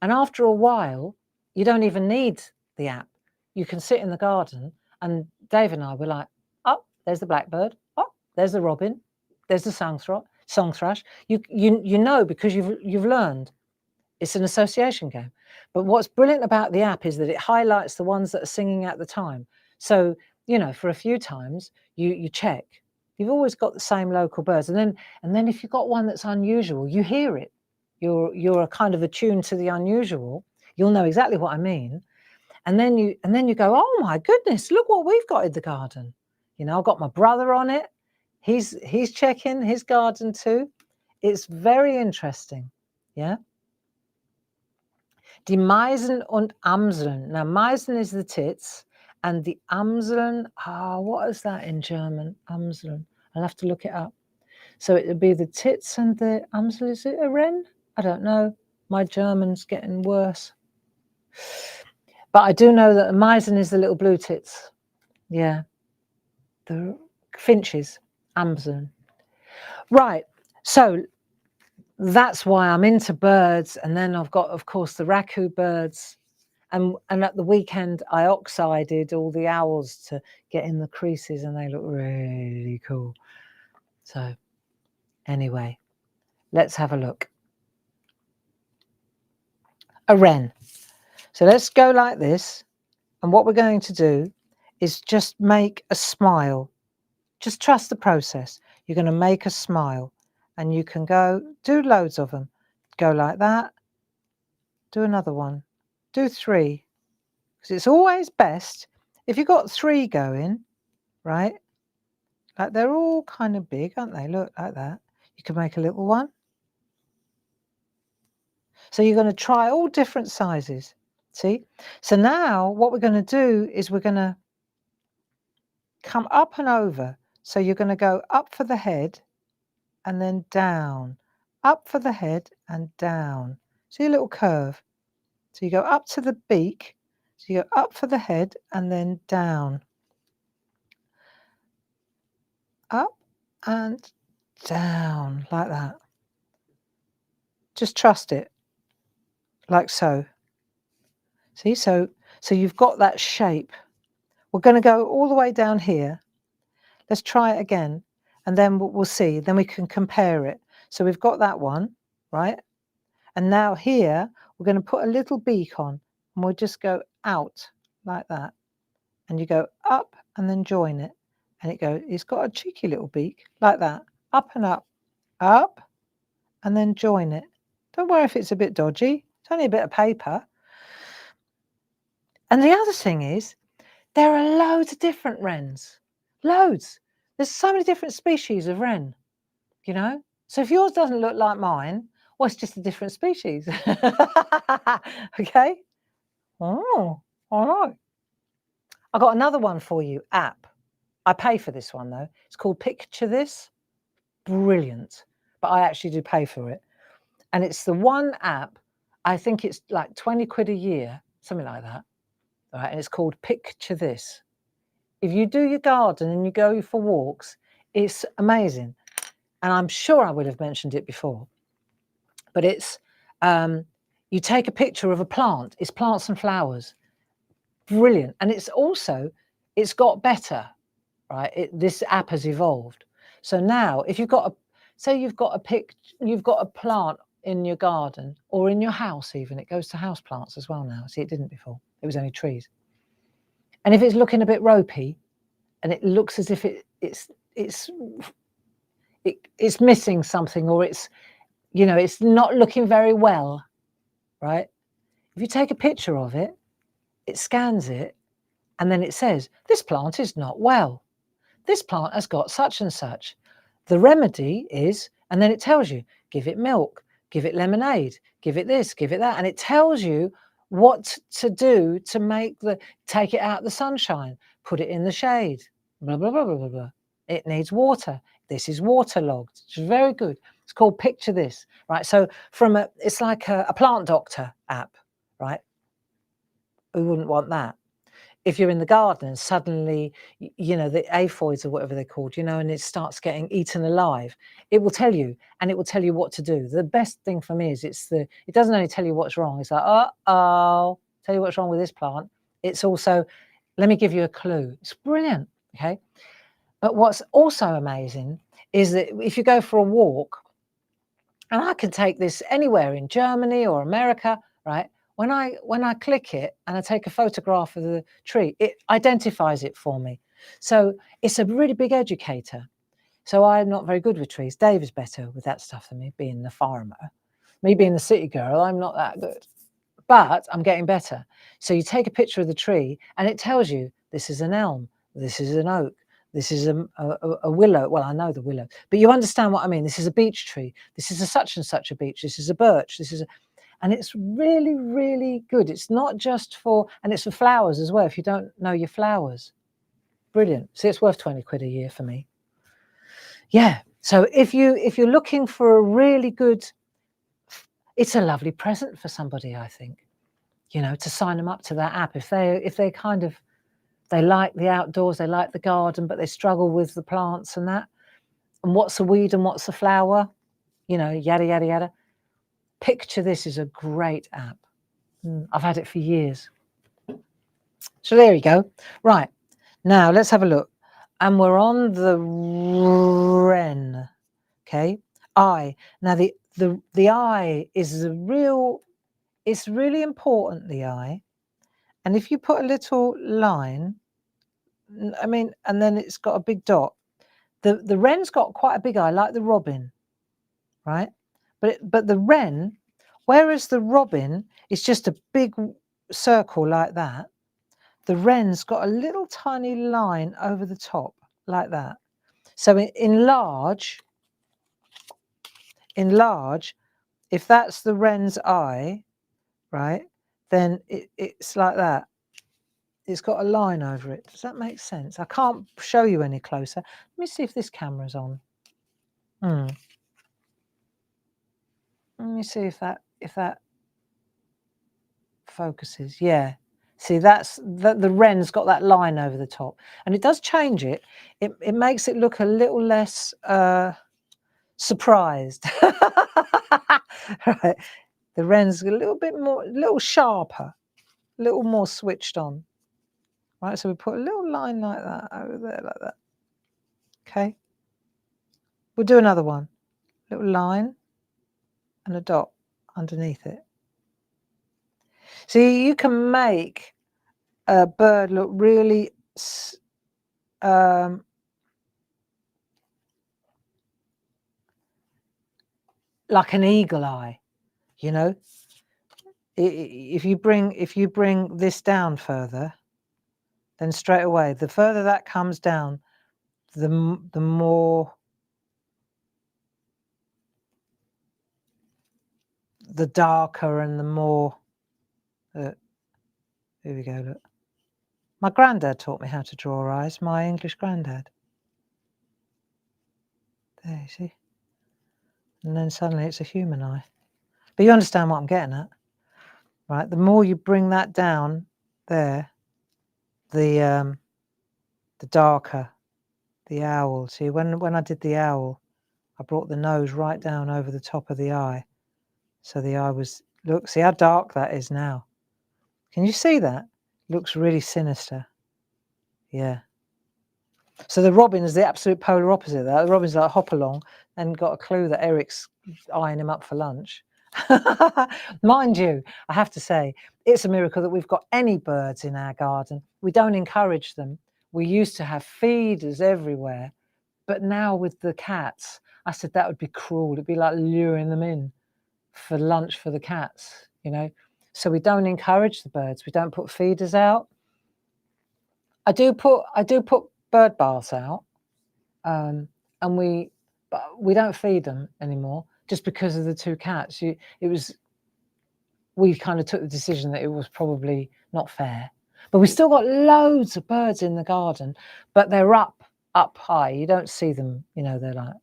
And after a while, you don't even need the app. You can sit in the garden and Dave and I were like, oh, there's the blackbird. Oh, there's the robin. There's the song thrush. You know because you've learned. It's an association game. But what's brilliant about the app is that it highlights the ones that are singing at the time. So, you know, for a few times you check. You've always got the same local birds. And then if you've got one that's unusual, you hear it. You're kind of attuned to the unusual. You'll know exactly what I mean. And then you go, oh my goodness, look what we've got in the garden. You know, I've got my brother on it. He's checking his garden too. It's very interesting. Yeah. Die Meisen und Amseln. Now, Meisen is the tits, and the Amseln, what is that in German? Amseln. I'll have to look it up. So it would be the tits and the Amsel. Is it a wren? I don't know. My German's getting worse. But I do know that the Meisen is the little blue tits. Yeah. The finches, Amseln. Right. So that's why I'm into birds. And then I've got, of course, the raku birds. And at the weekend, I oxided all the owls to get in the creases and they look really cool. So anyway, let's have a look. A wren. So let's go like this. And what we're going to do is just make a smile. Just trust the process. You're going to make a smile and you can go do loads of them. Go like that. Do another one. Do 3. Because it's always best if you've got 3 going, right? Like they're all kind of big, aren't they? Look, like that. You can make a little one. So you're going to try all different sizes. See? So now what we're going to do is we're going to come up and over. So you're going to go up for the head and then down. Up for the head and down. See a little curve. So you go up to the beak. So you go up for the head and then down. Up and down like that. Just trust it. Like so. See, so you've got that shape. We're going to go all the way down here. Let's try it again. And then we'll see. Then we can compare it. So we've got that one, right? And now here, we're going to put a little beak on. and we'll just go out like that. And you go up and then join it. And it's got a cheeky little beak like that. Up and up, up, and then join it. Don't worry if it's a bit dodgy. It's only a bit of paper. And the other thing is, there are loads of different wrens. Loads. There's so many different species of wren, you know? So if yours doesn't look like mine, well, it's just a different species. Okay? Oh, all right. I got another one for you, app. I pay for this one though. It's called Picture This. Brilliant. But I actually do pay for it. And it's the one app, I think it's like 20 quid a year, something like that. All right, and it's called Picture This. If you do your garden and you go for walks, it's amazing. And I'm sure I would have mentioned it before. But it's, you take a picture of a plant. It's plants and flowers. Brilliant. And it's got better, right? This app has evolved. So now if you've got you've got a plant in your garden or in your house even, it goes to house plants as well now. See, it didn't before. It was only trees. And if it's looking a bit ropey and it looks as if it's missing something, or it's not looking very well, right? If you take a picture of it, it scans it, and then it says, this plant is not well. This plant has got such and such. The remedy is, and then it tells you, give it milk, give it lemonade, give it this, give it that. And it tells you what to do to take it out the sunshine, put it in the shade, blah, blah, blah, blah, blah, blah. It needs water. This is waterlogged. It's very good. It's called Picture This, right? So it's like a plant doctor app, right? Who wouldn't want that? If you're in the garden and suddenly, the aphids or whatever they're called, and it starts getting eaten alive, it will tell you, and it will tell you what to do. The best thing for me is it doesn't only tell you what's wrong. It's like, tell you what's wrong with this plant. It's also, let me give you a clue. It's brilliant, okay? But what's also amazing is that if you go for a walk, and I can take this anywhere in Germany or America, right? When I click it and I take a photograph of the tree, it identifies it for me. So it's a really big educator. So I'm not very good with trees. Dave is better with that stuff than me, being the farmer. Me being the city girl, I'm not that good. But I'm getting better. So you take a picture of the tree and it tells you, this is an elm, this is an oak, this is a willow. Well, I know the willow, but you understand what I mean. This is a beech tree. This is a such and such a beech. This is a birch. And it's really, really good. It's not just and it's for flowers as well, if you don't know your flowers. Brilliant. See, it's worth 20 quid a year for me. Yeah. So if you're looking for a really good, it's a lovely present for somebody, I think, to sign them up to that app. If they kind of, they like the outdoors, they like the garden, but they struggle with the plants and that. And what's a weed and what's a flower? Yada, yada, yada. Picture This is a great app. I've had it for years. So there you go. Right. Now let's have a look. And we're on the wren. Okay. I. Now the I is it's really important, the I. And if you put a little line, and then it's got a big dot. The wren's got quite a big eye, like the robin, right? But the wren, whereas the robin is just a big circle like that, the wren's got a little tiny line over the top like that. So in large, if that's the wren's eye, right, then it's like that. It's got a line over it. Does that make sense? I can't show you any closer. Let me see if this camera's on. Let me see if that focuses. Yeah. See, the wren's got that line over the top, and it does change it. It makes it look a little less surprised. Right. The wren's a little sharper, a little more switched on. Right, so we put a little line like that over there, like that. Okay. We'll do another one. Little line and a dot underneath it. See, you can make a bird look really like an eagle eye, you know. If you bring this down further, then straight away, the further that comes down, the more the darker and the more. Here we go. Look, my granddad taught me how to draw eyes. My English granddad. There, you see. And then suddenly it's a human eye. But you understand what I'm getting at, right? The more you bring that down there, the darker the owl. See, when I did the owl, I brought the nose right down over the top of the eye. So the eye was, look, see how dark that is now. Can you see that? Looks really sinister. Yeah. So the robin is the absolute polar opposite of that. The robin's like hop along and got a clue that Eric's eyeing him up for lunch. Mind you, I have to say, it's a miracle that we've got any birds in our garden. We don't encourage them. We used to have feeders everywhere. But now with the cats, I said that would be cruel. It'd be like luring them in for lunch for the cats, you know. So we don't encourage the birds. We don't put feeders out. I do put bird baths out, and we don't feed them anymore just because of the two cats. We kind of took the decision that it was probably not fair. But we still got loads of birds in the garden, but they're up high. You don't see them, you know. They're like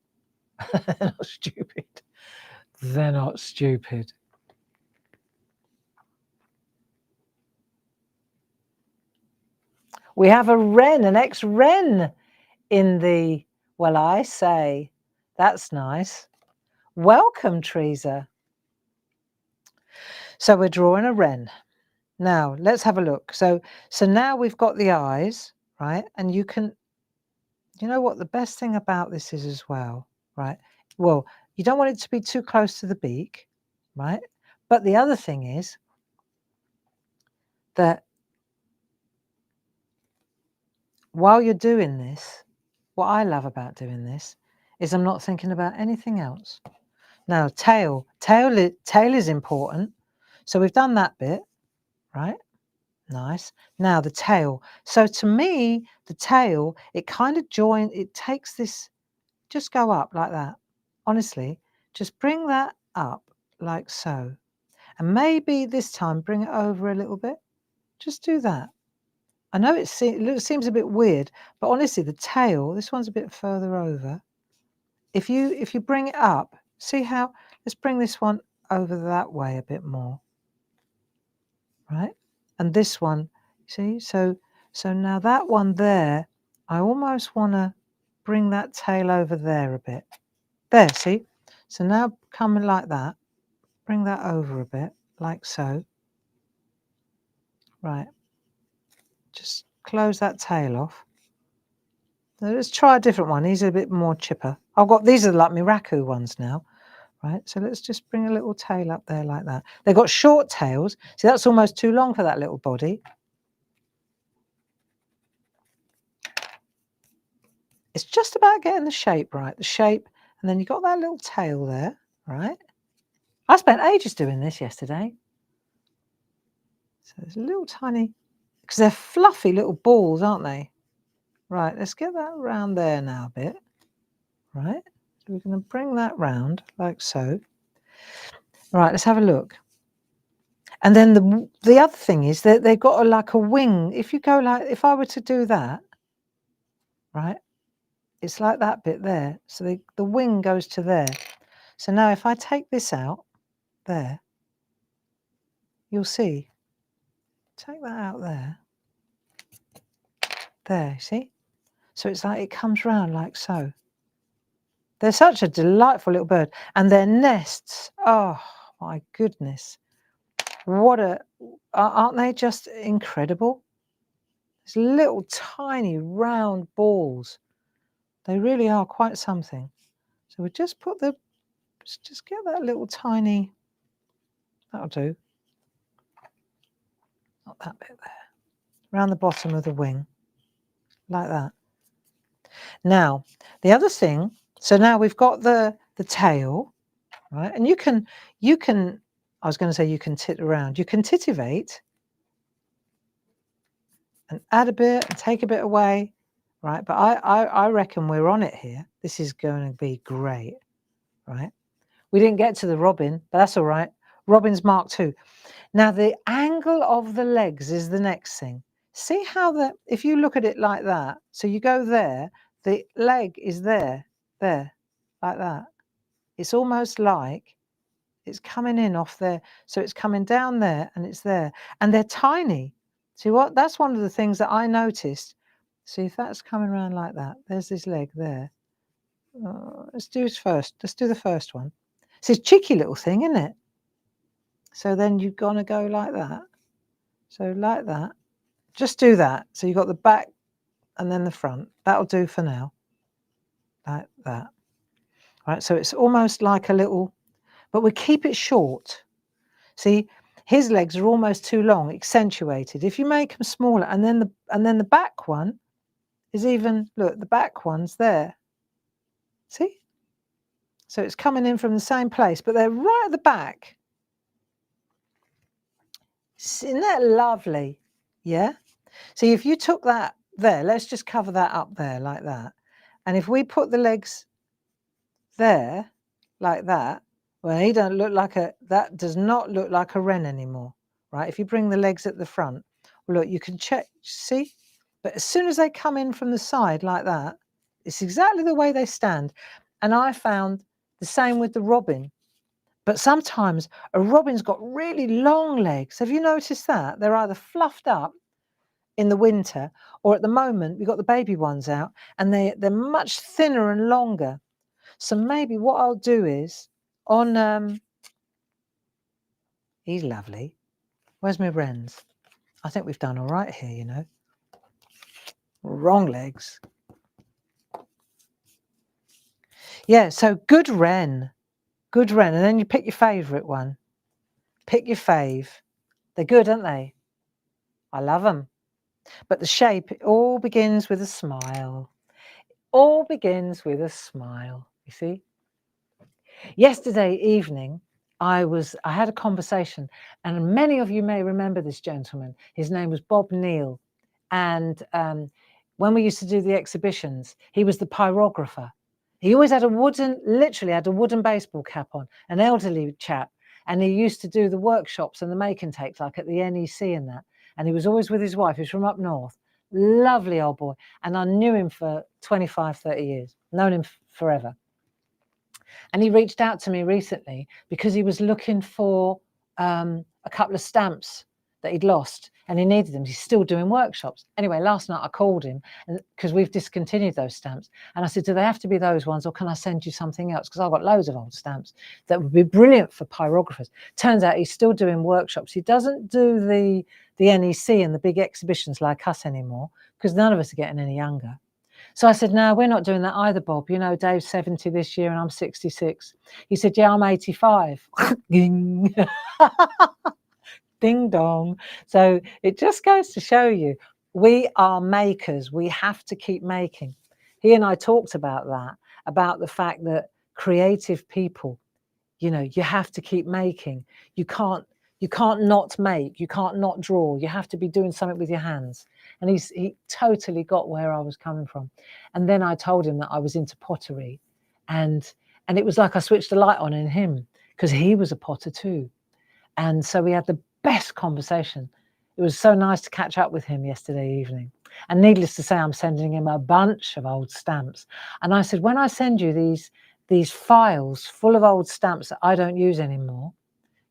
they're not stupid. They're not stupid. We have a wren, an ex-wren in the, well, I say, that's nice. Welcome, Teresa. So we're drawing a wren. Now, let's have a look. So now we've got the eyes, right? And you know what the best thing about this is as well, right? Well, you don't want it to be too close to the beak, right? But the other thing is that while you're doing this, what I love about doing this is I'm not thinking about anything else. Now, tail is important. So we've done that bit, right? Nice. Now the tail. So to me, the tail, it kind of it takes this, just go up like that. Honestly, just bring that up like so. And maybe this time bring it over a little bit. Just do that. I know it seems a bit weird, but honestly, the tail, this one's a bit further over. If you bring it up, see how, let's bring this one over that way a bit more, right? And this one, see, so now that one there, I almost want to bring that tail over there a bit. There, see? So now coming like that, bring that over a bit, like so. Right. Just close that tail off. Now let's try a different one. These are a bit more chipper. These are like my raku ones now. Right, so let's just bring a little tail up there like that. They've got short tails. See, that's almost too long for that little body. It's just about getting the shape right. The shape, and then you've got that little tail there, right? I spent ages doing this yesterday. So there's a little tiny, because they're fluffy little balls, aren't they? Right, let's get that around there now a bit. Right, so we're going to bring that round like so. Right, let's have a look. And then the other thing is that they've got like a wing. If you go like, if I were to do that, right, it's like that bit there. So the wing goes to there. So now if I take this out there, you'll see, take that out there. There, see? So it's like it comes round like so. They're such a delightful little bird. And their nests, oh my goodness. Aren't they just incredible? These little tiny round balls. They really are quite something. So we just just get that little tiny, that'll do. not that bit there, around the bottom of the wing, like that. Now, the other thing, so now we've got the tail, right? And you can, I was going to say you can tit around. You can titivate and add a bit and take a bit away, right? But I reckon we're on it here. This is going to be great, right? We didn't get to the robin, but that's all right. Robin's Mark 2. Now, the angle of the legs is the next thing. See how if you look at it like that, so you go there, the leg is there, like that. It's almost like it's coming in off there. So it's coming down there and it's there. And they're tiny. See what? That's one of the things that I noticed. See if that's coming around like that. There's this leg there. Let's do it first. Let's do the first one. It's a cheeky little thing, isn't it? So then you're going to go like that. So like that. Just do that. So you've got the back and then the front. That'll do for now. Like that. Right. So it's almost like a little, but we keep it short. See, his legs are almost too long, accentuated. If you make them smaller, and then the back one is even, look, the back one's there. See? So it's coming in from the same place, but they're right at the back. Isn't that lovely? Yeah? See, if you took that there, let's just cover that up there like that. And if we put the legs there, like that, well, he don't look like that does not look like a wren anymore, right? If you bring the legs at the front, well, look, you can check, see? But as soon as they come in from the side like that, it's exactly the way they stand. And I found the same with the robin. But sometimes a robin's got really long legs. Have you noticed that? They're either fluffed up in the winter, or at the moment, we've got the baby ones out, and they're much thinner and longer. So maybe what I'll do is, on, he's lovely. Where's my wrens? I think we've done all right here, you know. Wrong legs. Yeah, so good wren. Good wren. And then you pick your favourite one. Pick your fave. They're good, aren't they? I love them. But the shape, it all begins with a smile. All begins with a smile, you see. Yesterday evening, I had a conversation, and many of you may remember this gentleman. His name was Bob Neal. And when we used to do the exhibitions, he was the pyrographer. He always had literally had a wooden baseball cap on, an elderly chap. And he used to do the workshops and the make and takes, like at the NEC and that. And he was always with his wife. He's from up north. Lovely old boy. And I knew him for 25, 30 years. Known him forever. And he reached out to me recently because he was looking for a couple of stamps that he'd lost and he needed them. He's still doing workshops. Anyway, last night I called him because we've discontinued those stamps. And I said, do they have to be those ones or can I send you something else? Because I've got loads of old stamps that would be brilliant for pyrographers. Turns out he's still doing workshops. He doesn't do the NEC and the big exhibitions like us anymore because none of us are getting any younger. So I said, no, we're not doing that either, Bob. You know, Dave's 70 this year and I'm 66. He said, yeah, I'm 85. Ding. Ding dong. So it just goes to show you, we are makers. We have to keep making. He and I talked about that, about the fact that creative people, you know, you have to keep making. You can't not make, you can't not draw. You have to be doing something with your hands. And he totally got where I was coming from. And then I told him that I was into pottery. And it was like I switched a light on in him because he was a potter too. And so we had the best conversation. It was so nice to catch up with him yesterday evening. And needless to say, I'm sending him a bunch of old stamps. And I said, when I send you these files full of old stamps that I don't use anymore,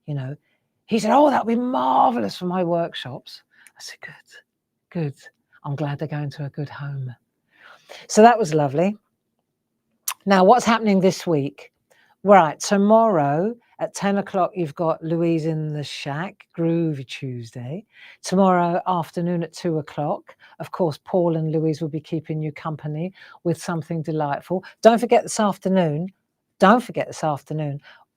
you know, he said, oh, that'll be marvellous for my workshops. I said, good. I'm glad they're going to a good home. So that was lovely. Now, what's happening this week? Right, tomorrow at 10 o'clock, you've got Louise in the SHAC, Groovy Tuesday. Tomorrow afternoon at 2 o'clock, of course, Paul and Louise will be keeping you company with something delightful. Don't forget this afternoon,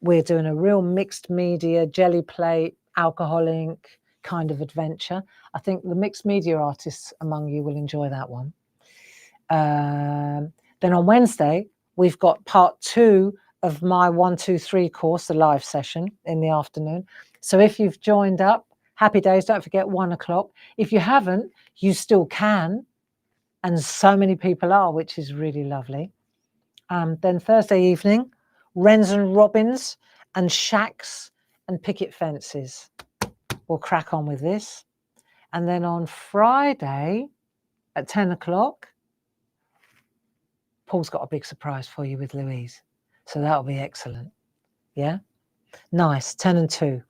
we're doing a real mixed media, jelly plate, alcohol ink, kind of adventure. I think the mixed media artists among you will enjoy that one. Then on Wednesday, we've got part 2 of my 1, 2, 3 course, the live session in the afternoon. So if you've joined up, happy days, don't forget 1 o'clock. If you haven't, you still can. And so many people are, which is really lovely. Then Thursday evening, Wrens and Robins and SHACs and picket fences. We'll crack on with this. And then on Friday at 10 o'clock, Paul's got a big surprise for you with Louise. So that'll be excellent. Yeah? Nice. 10 and 2.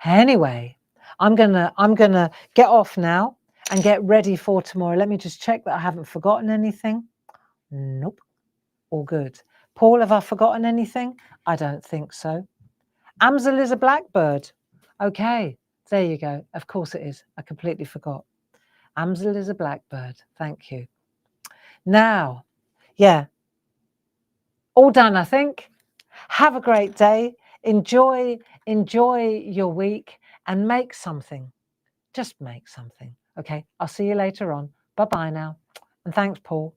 Anyway, I'm gonna get off now and get ready for tomorrow. Let me just check that I haven't forgotten anything. Nope. All good. Paul, have I forgotten anything? I don't think so. Amsel is a blackbird. Okay, there you go. Of course it is. I completely forgot. Amsel is a blackbird. Thank you. Now, yeah, all done, I think. Have a great day. Enjoy your week and make something. Just make something. Okay, I'll see you later on. Bye-bye now. And thanks, Paul.